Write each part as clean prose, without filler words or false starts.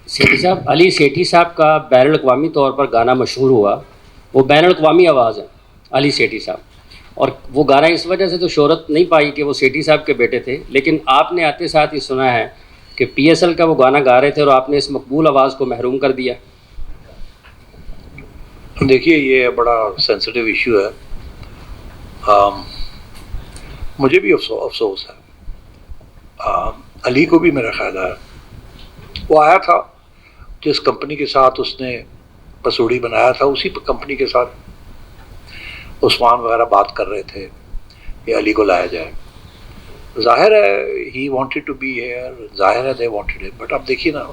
सेठी साहब, अली सेठी साहब का बैन अवी तौर पर गाना मशहूर हुआ, वो बैन अवी आवाज़ है अली सेठी साहब, और वो गाना इस वजह से तो शोहरत नहीं पाई कि वो सेठी साहब के बेटे थे, लेकिन आपने आते साथ ही सुना है कि PSL का वो गाना गा रहे थे और आपने इस मकबूल आवाज़ को महरूम कर दिया। देखिए, ये बड़ा सेंसिटिव इशू है। मुझे भी अफसोस है। अली को भी मेरा ख्याल है, वो आया था जिस कंपनी के साथ उसने पसूड़ी बनाया था, उसी कंपनी के साथ उस्मान वगैरह बात कर रहे थे कि अली को लाया जाए। ज़ाहिर है he wanted to be here, ज़ाहिर है दे वांटेड हिम, बट अब देखिए ना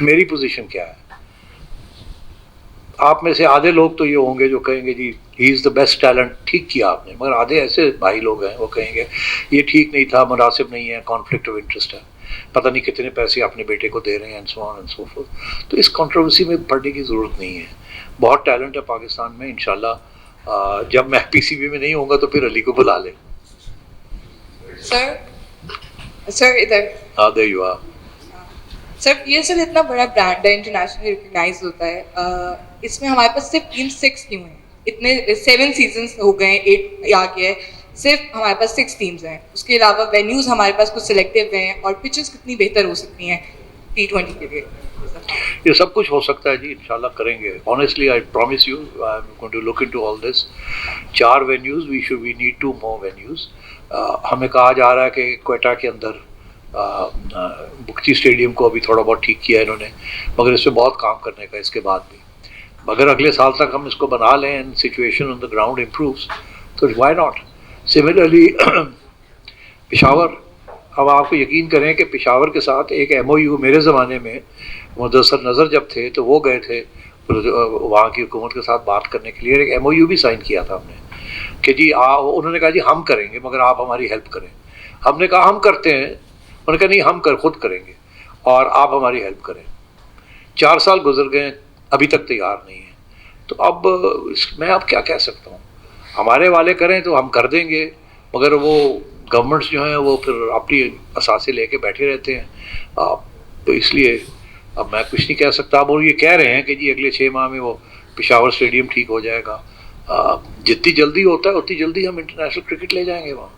मेरी पोजीशन क्या है। आप में से आधे लोग तो ये होंगे जो कहेंगे जी he is the best talent, ठीक किया आपने, मगर आधे ऐसे भाई लोग हैं वो कहेंगे ये ठीक नहीं था, मुनासिब नहीं है, कॉन्फ्लिक्ट ऑफ इंटरेस्ट है, पता नहीं कितने पैसे अपने बेटे को दे रहे हैं, and so on and so fourth. तो इस कंट्रोवर्सी में पड़ने की ज़रूरत नहीं है। बहुत टैलेंट है पाकिस्तान में, इंशाल्लाह जब मैं PCB में नहीं होऊंगा तो फिर अली को बुला लें। सर इधर। हाँ, there you are. Sir PSL इतना बड़ा ब्रांड है, इंटरनेशनली रिकग्नाइज होता है, इसमें हमारे पास सिर्फ टीम 6 क्यों है? इतने 7 सीजन्स हो गए, 8 आ गए, सिर्फ हमारे पास 6 टीम्स हैं। उसके अलावा वेन्यूज़ हमारे पास कुछ सिलेक्टिव हैं, और पिचेस कितनी बेहतर हो सकती हैं T20 के लिए। ये सब कुछ हो सकता है जी, इंशाल्लाह करेंगे। Honestly I promise you I am going to look into all this. 4 venues, we need 2 more venues. हमें कहा जा रहा है कि क्वेटा के अंदर बुक्ची स्टेडियम को अभी थोड़ा बहुत ठीक किया है इन्होंने, मगर इस पर बहुत काम करने का इसके बाद भी। अगर अगले साल तक हम इसको बना लें and situation on the ground improves तो व्हाई नॉट। सिमिलरली पेशावर, अब आपको यकीन करें कि पेशावर के साथ एक MOU मेरे ज़माने में मुदस्सर नज़र जब थे तो वो गए थे वहाँ की हुकूमत के साथ बात करने के लिए, एक MOU भी साइन किया था हमने कि जी उन्होंने कहा जी हम करेंगे मगर आप हमारी हेल्प करें। हमने कहा हम करते हैं, उन्होंने कहा नहीं हम खुद करेंगे और आप हमारी हेल्प करें। 4 साल गुजर गए, अभी तक तैयार नहीं है। तो अब मैं अब क्या कह सकता हूँ, हमारे वाले करें तो हम कर देंगे, मगर वो गवर्नमेंट्स जो हैं वो फिर अपनी असासे लेके बैठे रहते हैं। तो इसलिए अब मैं कुछ नहीं कह सकता। अब वो ये कह रहे हैं कि जी अगले 6 माह में वो पेशावर स्टेडियम ठीक हो जाएगा। जितनी जल्दी होता है उतनी जल्दी हम इंटरनेशनल क्रिकेट ले जाएंगे वहाँ।